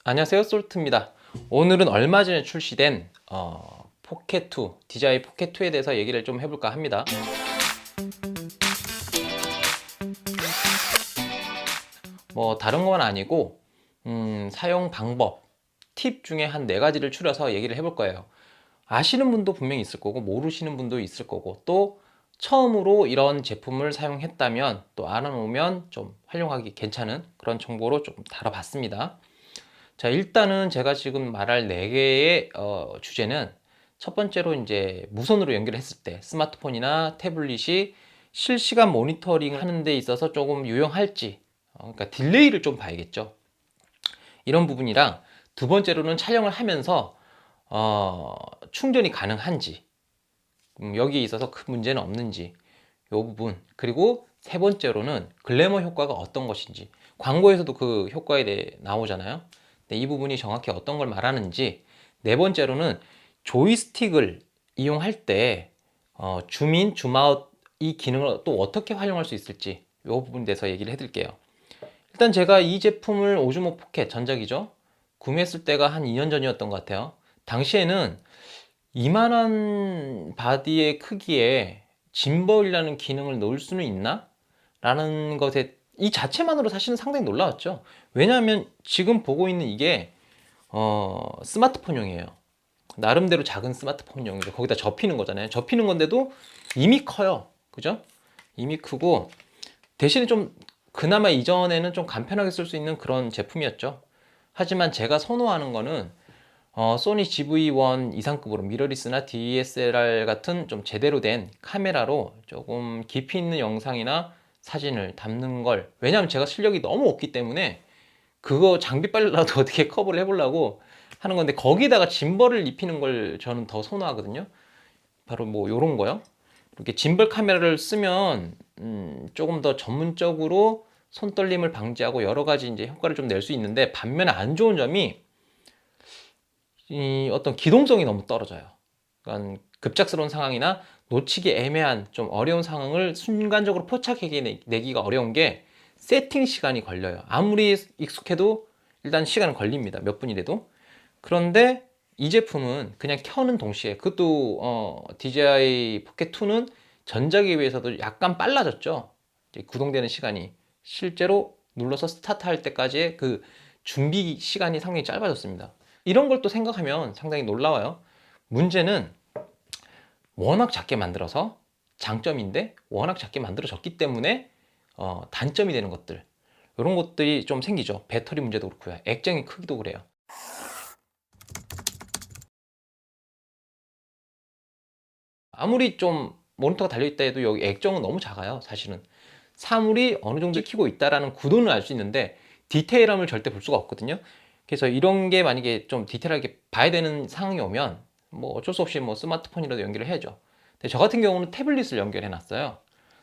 안녕하세요, 솔트입니다. 오늘은 얼마 전에 출시된 포켓2, DJI 포켓2에 대해서 얘기를 좀 해볼까 합니다. 뭐 다른 건 아니고 사용 방법, 팁 중에 한 4가지를 추려서 얘기를 해볼 거예요. 아시는 분도 분명히 있을 거고 모르시는 분도 있을 거고, 또 처음으로 이런 제품을 사용했다면 또 알아놓으면 좀 활용하기 괜찮은 그런 정보로 좀 다뤄봤습니다. 자, 일단은 제가 지금 말할 4개의 주제는, 첫 번째로 이제 무선으로 연결했을 때 스마트폰이나 태블릿이 실시간 모니터링 하는 데 있어서 조금 유용할지, 그러니까 딜레이를 좀 봐야겠죠. 이런 부분이랑, 두 번째로는 촬영을 하면서 충전이 가능한지, 여기에 있어서 큰 문제는 없는지, 이 부분. 그리고 세 번째로는 글래머 효과가 어떤 것인지, 광고에서도 그 효과에 대해 나오잖아요. 이 부분이 정확히 어떤 걸 말하는지. 네 번째로는 조이스틱을 이용할 때 줌인, 줌아웃 이 기능을 또 어떻게 활용할 수 있을지, 이 부분에 대해서 얘기를 해드릴게요. 일단 제가 이 제품을 오즈모 포켓, 전작이죠, 구매했을 때가 한 2년 전이었던 것 같아요. 당시에는 이만한 바디의 크기에 짐벌이라는 기능을 넣을 수는 있나? 라는 것에, 이 자체만으로 사실은 상당히 놀라웠죠. 왜냐하면 지금 보고 있는 이게 스마트폰용이에요. 나름대로 작은 스마트폰용이죠. 거기다 접히는 거잖아요. 접히는 건데도 이미 커요. 그죠? 이미 크고, 대신에 좀 그나마 이전에는 좀 간편하게 쓸 수 있는 그런 제품이었죠. 하지만 제가 선호하는 거는 소니 GV1 이상급으로 미러리스나 DSLR 같은 좀 제대로 된 카메라로 조금 깊이 있는 영상이나 사진을 담는 걸, 왜냐하면 제가 실력이 너무 없기 때문에 그거 장비 빨라도 어떻게 커버를 해보려고 하는 건데, 거기다가 짐벌을 입히는 걸 저는 더 선호하거든요. 바로 뭐 요런 거요. 이렇게 짐벌 카메라를 쓰면 조금 더 전문적으로 손떨림을 방지하고 여러 가지 이제 효과를 좀 낼 수 있는데, 반면에 안 좋은 점이 이 어떤 기동성이 너무 떨어져요. 그러니까 급작스러운 상황이나 놓치기 애매한 좀 어려운 상황을 순간적으로 포착해내기가 어려운 게 세팅 시간이 걸려요. 아무리 익숙해도 일단 시간은 걸립니다. 몇 분이라도. 그런데 이 제품은 그냥 켜는 동시에, 그것도 DJI 포켓2는 전작에 비해서도 약간 빨라졌죠. 이제 구동되는 시간이 실제로 눌러서 스타트할 때까지의 그 준비 시간이 상당히 짧아졌습니다. 이런 걸 또 생각하면 상당히 놀라워요. 문제는 워낙 작게 만들어서 장점인데, 워낙 작게 만들어졌기 때문에 단점이 되는 것들, 이런 것들이 좀 생기죠. 배터리 문제도 그렇고요. 액정의 크기도 그래요. 아무리 좀 모니터가 달려있다 해도 여기 액정은 너무 작아요. 사실은 사물이 어느 정도 찍히고 있다라는 구도는 알 수 있는데 디테일함을 절대 볼 수가 없거든요. 그래서 이런 게 만약에 좀 디테일하게 봐야 되는 상황이 오면 뭐 어쩔 수 없이 뭐 스마트폰이라도 연결을 해야죠. 근데 저 같은 경우는 태블릿을 연결해 놨어요.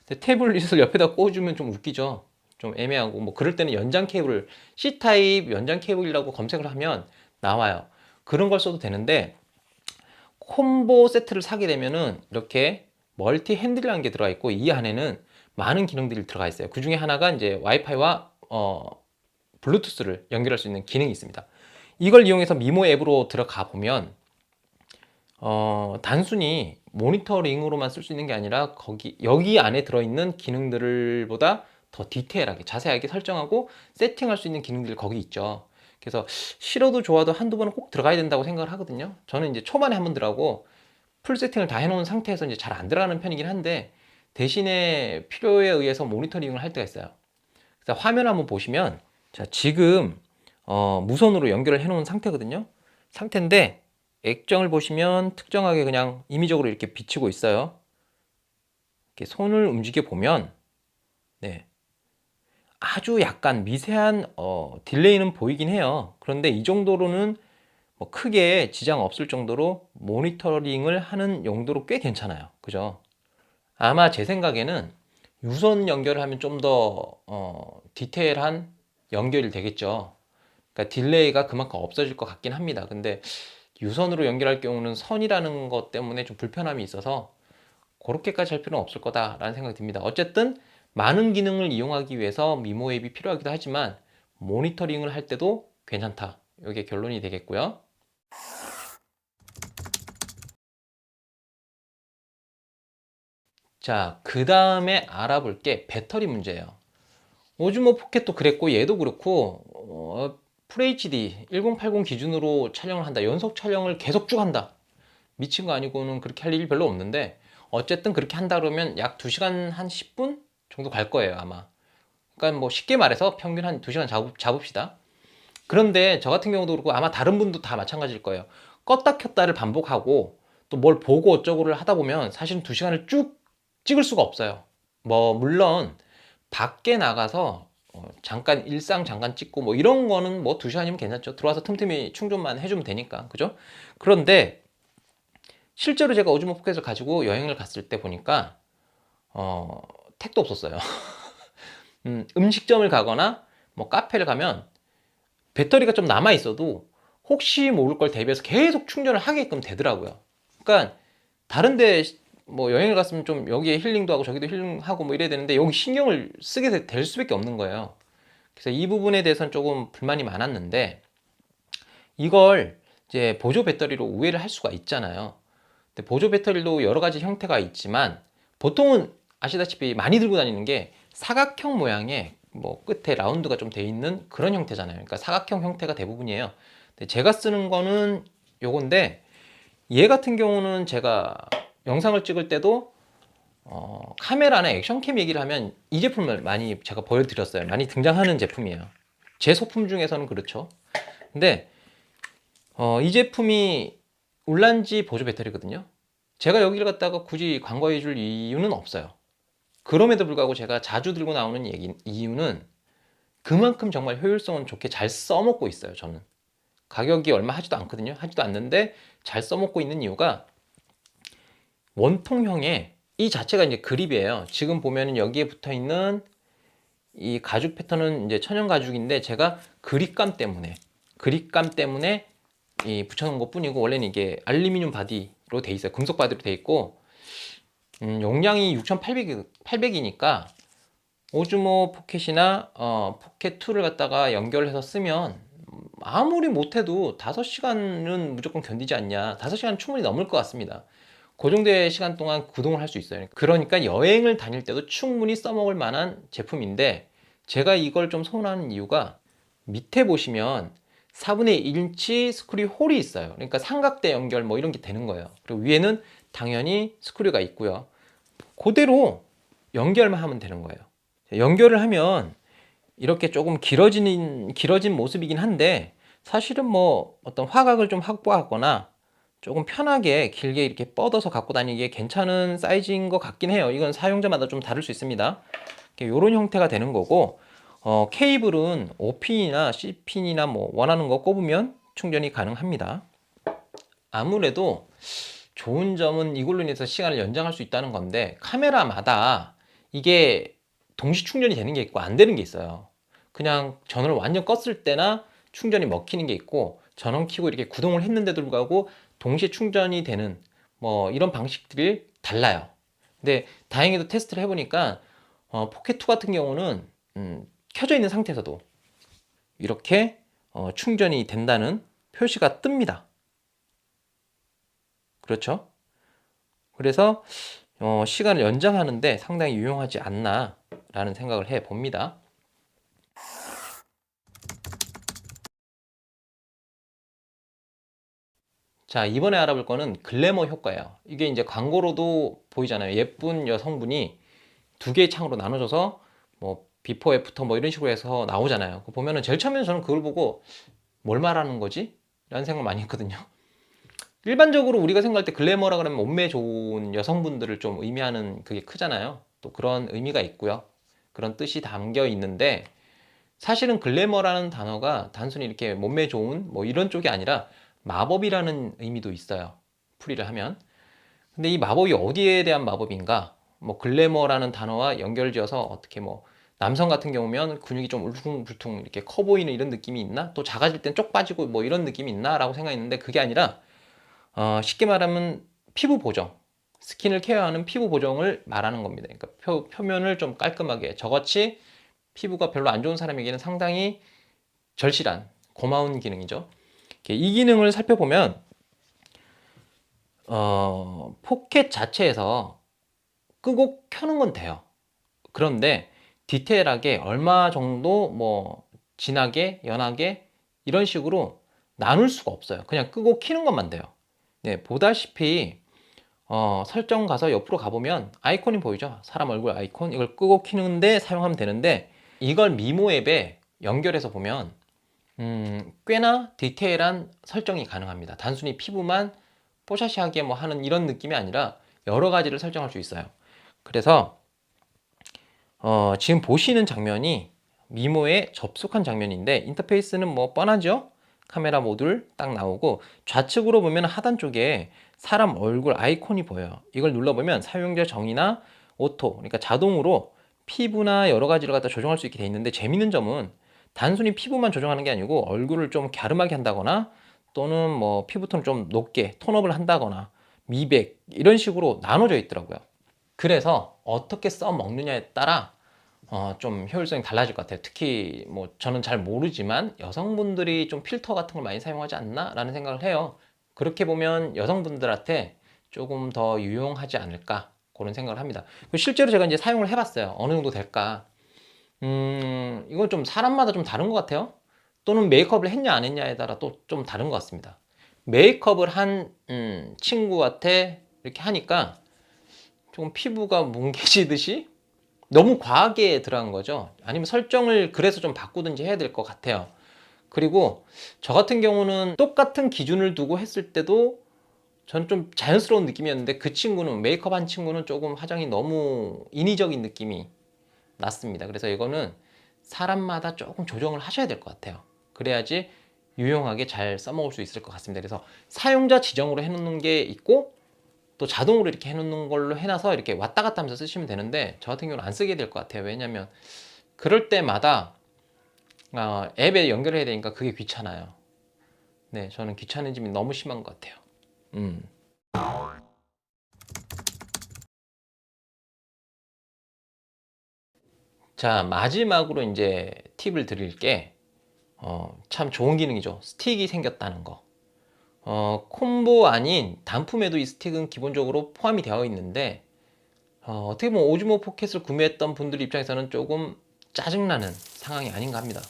근데 태블릿을 옆에다 꽂으면 좀 웃기죠. 좀 애매하고, 뭐 그럴 때는 연장 케이블, C타입 연장 케이블이라고 검색을 하면 나와요. 그런 걸 써도 되는데, 콤보 세트를 사게 되면은 이렇게 멀티 핸들이라는 게 들어가 있고, 이 안에는 많은 기능들이 들어가 있어요. 그 중에 하나가 이제 와이파이와 블루투스를 연결할 수 있는 기능이 있습니다. 이걸 이용해서 미모 앱으로 들어가 보면 단순히 모니터링으로만 쓸 수 있는 게 아니라 여기 안에 들어있는 기능들보다 더 디테일하게 자세하게 설정하고 세팅할 수 있는 기능들이 거기 있죠. 그래서 싫어도 좋아도 한두 번은 꼭 들어가야 된다고 생각을 하거든요. 저는 이제 초반에 한번 들어가고 풀 세팅을 다 해놓은 상태에서 이제 잘 안 들어가는 편이긴 한데, 대신에 필요에 의해서 모니터링을 할 때가 있어요. 그래서 화면 한번 보시면, 자, 지금 무선으로 연결을 해놓은 상태거든요. 상태인데 액정을 보시면 특정하게 그냥 임의적으로 이렇게 비치고 있어요. 이렇게 손을 움직여 보면, 네, 아주 약간 미세한 딜레이는 보이긴 해요. 그런데 이 정도로는 뭐 크게 지장 없을 정도로 모니터링을 하는 용도로 꽤 괜찮아요. 그죠? 아마 제 생각에는 유선 연결을 하면 좀 더 디테일한 연결이 되겠죠. 그러니까 딜레이가 그만큼 없어질 것 같긴 합니다. 근데 유선으로 연결할 경우는 선이라는 것 때문에 좀 불편함이 있어서 그렇게까지 할 필요는 없을 거다라는 생각이 듭니다. 어쨌든 많은 기능을 이용하기 위해서 미모 앱이 필요하기도 하지만 모니터링을 할 때도 괜찮다. 이게 결론이 되겠고요. 자, 그 다음에 알아볼 게 배터리 문제예요. 오즈모 포켓도 그랬고 얘도 그렇고 FHD 1080 기준으로 촬영을 한다. 연속 촬영을 계속 쭉 한다. 미친 거 아니고는 그렇게 할 일이 별로 없는데 어쨌든 그렇게 한다 그러면 약 2시간 한 10분 정도 갈 거예요 아마. 그러니까 뭐 쉽게 말해서 평균 한 2시간 잡읍시다. 그런데 저 같은 경우도 그렇고 아마 다른 분도 다 마찬가지일 거예요. 껐다 켰다를 반복하고 또 뭘 보고 어쩌고를 하다 보면 사실은 2시간을 쭉 찍을 수가 없어요. 뭐 물론 밖에 나가서 잠깐 일상 잠깐 찍고 뭐 이런 거는 뭐 2시간이면 괜찮죠. 들어와서 틈틈이 충전만 해주면 되니까. 그죠? 그런데 실제로 제가 오즈모 포켓을 가지고 여행을 갔을 때 보니까 택도 없었어요. 음식점을 가거나 뭐 카페를 가면 배터리가 좀 남아 있어도 혹시 모를 걸 대비해서 계속 충전을 하게끔 되더라고요. 그러니까 다른데 뭐 여행을 갔으면 좀 여기에 힐링도 하고 저기도 힐링하고 뭐 이래야 되는데 여기 신경을 쓰게 될 수밖에 없는 거예요. 그래서 이 부분에 대해서는 조금 불만이 많았는데 이걸 이제 보조 배터리로 우회를 할 수가 있잖아요. 근데 보조 배터리도 여러 가지 형태가 있지만 보통은 아시다시피 많이 들고 다니는 게 사각형 모양의 뭐 끝에 라운드가 좀 돼 있는 그런 형태잖아요. 그러니까 사각형 형태가 대부분이에요. 근데 제가 쓰는 거는 요건데 얘 같은 경우는 제가 영상을 찍을 때도 카메라나 액션캠 얘기를 하면 이 제품을 많이 제가 보여드렸어요. 많이 등장하는 제품이에요. 제 소품 중에서는 그렇죠. 근데 이 제품이 울란지 보조 배터리거든요. 제가 여기를 갖다가 굳이 광고해 줄 이유는 없어요. 그럼에도 불구하고 제가 자주 들고 나오는 이유는 그만큼 정말 효율성은 좋게 잘 써먹고 있어요. 저는 가격이 얼마 하지도 않거든요. 하지도 않는데 잘 써먹고 있는 이유가 원통형의 이 자체가 이제 그립이에요. 지금 보면은 여기에 붙어 있는 이 가죽 패턴은 이제 천연 가죽인데 제가 그립감 때문에 이 붙여놓은 것 뿐이고 원래는 이게 알루미늄 바디로 돼 있어요. 금속 바디로 돼 있고 용량이 6800이니까 오즈모 포켓이나 포켓 2를 갖다가 연결해서 쓰면 아무리 못해도 5시간은 무조건 견디지 않냐. 5시간 충분히 넘을 것 같습니다. 그 정도의 시간 동안 구동을 할 수 있어요. 그러니까 여행을 다닐 때도 충분히 써먹을 만한 제품인데 제가 이걸 좀 선호하는 이유가 밑에 보시면 4분의 1인치 스크류 홀이 있어요. 그러니까 삼각대 연결 뭐 이런 게 되는 거예요. 그리고 위에는 당연히 스크류가 있고요. 그대로 연결만 하면 되는 거예요. 연결을 하면 이렇게 조금 길어진 모습이긴 한데 사실은 뭐 어떤 화각을 좀 확보하거나 조금 편하게 길게 이렇게 뻗어서 갖고 다니기에 괜찮은 사이즈인 것 같긴 해요. 이건 사용자마다 좀 다를 수 있습니다. 이런 형태가 되는 거고 케이블은 5핀이나 C핀이나 뭐 원하는 거 꼽으면 충전이 가능합니다. 아무래도 좋은 점은 이걸로 인해서 시간을 연장할 수 있다는 건데 카메라마다 이게 동시 충전이 되는 게 있고 안 되는 게 있어요. 그냥 전원을 완전 껐을 때나 충전이 먹히는 게 있고 전원 켜고 이렇게 구동을 했는데도 불구하고 동시에 충전이 되는 뭐 이런 방식들이 달라요. 근데 다행히도 테스트를 해보니까 포켓2 같은 경우는 켜져 있는 상태에서도 이렇게 충전이 된다는 표시가 뜹니다. 그렇죠? 그래서 시간을 연장하는데 상당히 유용하지 않나 라는 생각을 해 봅니다. 자, 이번에 알아볼 거는 글래머 효과예요. 이게 이제 광고로도 보이잖아요. 예쁜 여성분이 두 개의 창으로 나눠져서 뭐 비포 애프터 뭐 이런 식으로 해서 나오잖아요. 그거 보면은 제일 처음에는 저는 그걸 보고 뭘 말하는 거지? 라는 생각을 많이 했거든요. 일반적으로 우리가 생각할 때 글래머라 그러면 몸매 좋은 여성분들을 좀 의미하는 그게 크잖아요. 또 그런 의미가 있고요. 그런 뜻이 담겨 있는데 사실은 글래머라는 단어가 단순히 이렇게 몸매 좋은 뭐 이런 쪽이 아니라 마법이라는 의미도 있어요. 풀이를 하면. 근데 이 마법이 어디에 대한 마법인가? 뭐 글래머라는 단어와 연결지어서 어떻게 뭐 남성 같은 경우면 근육이 좀 울퉁불퉁 이렇게 커 보이는 이런 느낌이 있나? 또 작아질 땐 쪽 빠지고 뭐 이런 느낌이 있나? 라고 생각했는데 그게 아니라 쉽게 말하면 피부 보정, 스킨을 케어하는 피부 보정을 말하는 겁니다. 그러니까 표면을 좀 깔끔하게 저같이 피부가 별로 안 좋은 사람에게는 상당히 절실한 고마운 기능이죠. 이 기능을 살펴보면 포켓 자체에서 끄고 켜는 건 돼요. 그런데 디테일하게 얼마 정도 뭐 진하게 연하게 이런 식으로 나눌 수가 없어요. 그냥 끄고 켜는 것만 돼요. 네, 보다시피 설정 가서 옆으로 가보면 아이콘이 보이죠? 사람 얼굴 아이콘. 이걸 끄고 켜는데 사용하면 되는데, 이걸 미모 앱에 연결해서 보면 꽤나 디테일한 설정이 가능합니다. 단순히 피부만 뽀샤시하게 뭐 하는 이런 느낌이 아니라 여러 가지를 설정할 수 있어요. 그래서 지금 보시는 장면이 미모에 접속한 장면인데, 인터페이스는 뭐 뻔하죠? 카메라 모듈 딱 나오고, 좌측으로 보면 하단 쪽에 사람 얼굴 아이콘이 보여요. 이걸 눌러보면 사용자 정의나 오토, 그러니까 자동으로 피부나 여러 가지를 갖다 조정할 수 있게 돼 있는데, 재밌는 점은 단순히 피부만 조정하는 게 아니고 얼굴을 좀 갸름하게 한다거나, 또는 뭐 피부톤을 좀 높게 톤업을 한다거나, 미백 이런 식으로 나눠져 있더라고요. 그래서 어떻게 써먹느냐에 따라 좀 효율성이 달라질 것 같아요. 특히 뭐 저는 잘 모르지만 여성분들이 좀 필터 같은 걸 많이 사용하지 않나 라는 생각을 해요. 그렇게 보면 여성분들한테 조금 더 유용하지 않을까 그런 생각을 합니다. 실제로 제가 이제 사용을 해봤어요. 어느 정도 될까. 이건 좀 사람마다 좀 다른 것 같아요. 또는 메이크업을 했냐 안 했냐에 따라 또 좀 다른 것 같습니다. 메이크업을 한 친구한테 이렇게 하니까 조금 피부가 뭉개지듯이 너무 과하게 들어간 거죠. 아니면 설정을 그래서 좀 바꾸든지 해야 될 것 같아요. 그리고 저 같은 경우는 똑같은 기준을 두고 했을 때도 저는 좀 자연스러운 느낌이었는데, 그 친구는, 메이크업 한 친구는 조금 화장이 너무 인위적인 느낌이 났습니다. 그래서 이거는 사람마다 조금 조정을 하셔야 될 것 같아요. 그래야지 유용하게 잘 써먹을 수 있을 것 같습니다. 그래서 사용자 지정으로 해놓는 게 있고, 또 자동으로 이렇게 해놓는 걸로 해놔서 이렇게 왔다 갔다 하면서 쓰시면 되는데, 저 같은 경우는 안 쓰게 될 것 같아요. 왜냐면 그럴 때마다 앱에 연결해야 되니까 그게 귀찮아요. 네, 저는 귀찮아짐이 너무 심한 것 같아요. 음. 자, 마지막으로 이제 팁을 드릴 게 참 좋은 기능이죠. 스틱이 생겼다는 거. 콤보 아닌 단품에도 이 스틱은 기본적으로 포함이 되어 있는데, 어떻게 보면 오즈모 포켓을 구매했던 분들 입장에서는 조금 짜증나는 상황이 아닌가 합니다.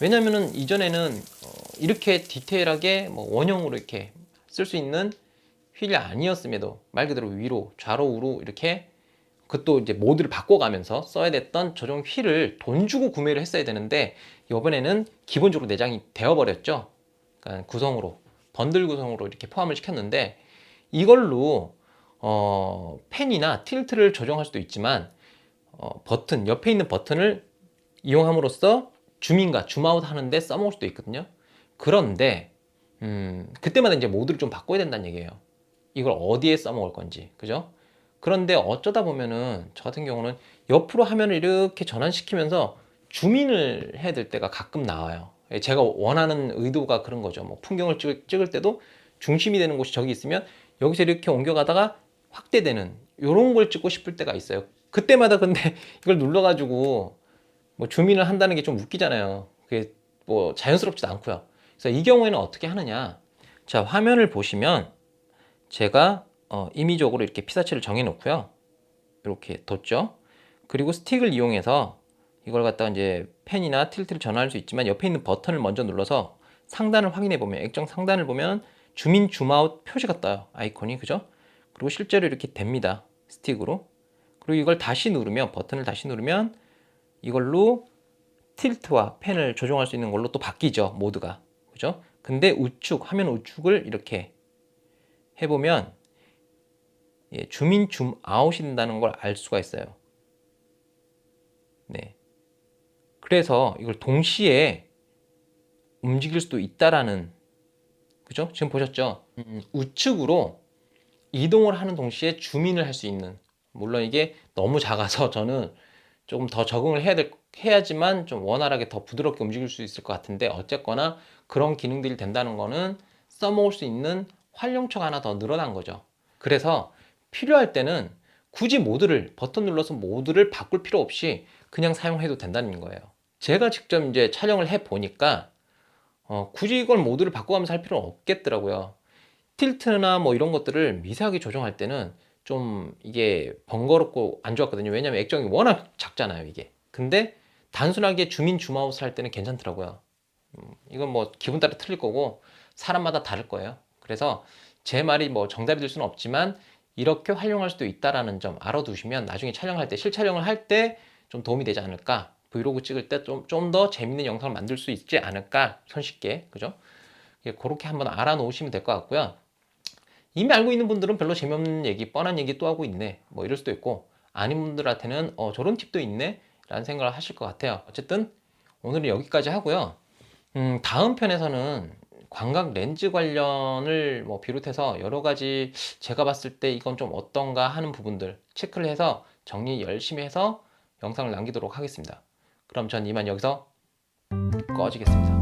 왜냐면은 이전에는 이렇게 디테일하게 뭐 원형으로 이렇게 쓸 수 있는 휠이 아니었음에도 말 그대로 위로 좌로 우로 이렇게, 그것도 이제 모드를 바꿔가면서 써야 됐던 저種휠을 돈 주고 구매를 했어야 되는데, 이번에는 기본적으로 내장이 되어 버렸죠. 그러니까 구성으로, 번들 구성으로 이렇게 포함을 시켰는데, 이걸로 펜이나 틸트를 조정할 수도 있지만, 버튼, 옆에 있는 버튼을 이용함으로써 줌인과 줌아웃 하는데 써먹을 수도 있거든요. 그런데 그때마다 이제 모드를 좀 바꿔야 된다는 얘기예요. 이걸 어디에 써먹을 건지, 그죠? 그런데 어쩌다 보면은 저 같은 경우는 옆으로 화면을 이렇게 전환시키면서 줌인을 해야 될 때가 가끔 나와요. 제가 원하는 의도가 그런 거죠. 뭐 풍경을 찍을 때도 중심이 되는 곳이 저기 있으면 여기서 이렇게 옮겨가다가 확대되는 이런 걸 찍고 싶을 때가 있어요. 그때마다 근데 이걸 눌러가지고 뭐 줌인을 한다는 게 좀 웃기잖아요. 그게 뭐 자연스럽지도 않고요. 그래서 이 경우에는 어떻게 하느냐. 자, 화면을 보시면 제가 임의적으로 이렇게 피사체를 정해 놓고요. 이렇게 뒀죠. 그리고 스틱을 이용해서 이걸 갖다가 이제 펜이나 틸트를 전환할 수 있지만, 옆에 있는 버튼을 먼저 눌러서 상단을 확인해 보면, 액정 상단을 보면 줌인 줌아웃 표시가 떠요. 아이콘이, 그죠? 그리고 실제로 이렇게 됩니다. 스틱으로. 그리고 이걸 다시 누르면, 버튼을 다시 누르면 이걸로 틸트와 펜을 조정할 수 있는 걸로 또 바뀌죠, 모드가. 그죠? 근데 우측, 화면 우측을 이렇게 해보면 줌인 줌아웃이 된다는 걸 알 수가 있어요. 네. 그래서 이걸 동시에 움직일 수도 있다라는, 그죠? 지금 보셨죠? 우측으로 이동을 하는 동시에 줌인을 할 수 있는, 물론 이게 너무 작아서 저는 조금 더 적응을 해야지만 좀 원활하게 더 부드럽게 움직일 수 있을 것 같은데, 어쨌거나 그런 기능들이 된다는 거는 써먹을 수 있는 활용처가 하나 더 늘어난 거죠. 그래서 필요할 때는 굳이 버튼 눌러서 모드를 바꿀 필요 없이 그냥 사용해도 된다는 거예요. 제가 직접 이제 촬영을 해 보니까 굳이 이걸 모드를 바꿔가면서 할 필요는 없겠더라고요. 틸트나 뭐 이런 것들을 미세하게 조정할 때는 좀 이게 번거롭고 안 좋았거든요. 왜냐면 액정이 워낙 작잖아요, 이게. 근데 단순하게 줌인 줌아웃을 할 때는 괜찮더라고요. 이건 뭐 기분 따라 틀릴 거고 사람마다 다를 거예요. 그래서 제 말이 뭐 정답이 될 수는 없지만 이렇게 활용할 수도 있다라는 점 알아두시면 나중에 촬영할 때, 실촬영을 할 때 좀 도움이 되지 않을까. 브이로그 찍을 때 좀 더 재밌는 영상을 만들 수 있지 않을까. 손쉽게. 그죠? 그렇게 한번 알아놓으시면 될 것 같고요. 이미 알고 있는 분들은 별로 재미없는 얘기, 뻔한 얘기 또 하고 있네. 뭐 이럴 수도 있고, 아닌 분들한테는 저런 팁도 있네. 라는 생각을 하실 것 같아요. 어쨌든 오늘은 여기까지 하고요. 다음 편에서는 광각 렌즈 관련을 뭐 비롯해서 여러 가지 제가 봤을 때 이건 좀 어떤가 하는 부분들 체크를 해서 정리 열심히 해서 영상을 남기도록 하겠습니다. 그럼 전 이만 여기서 꺼지겠습니다.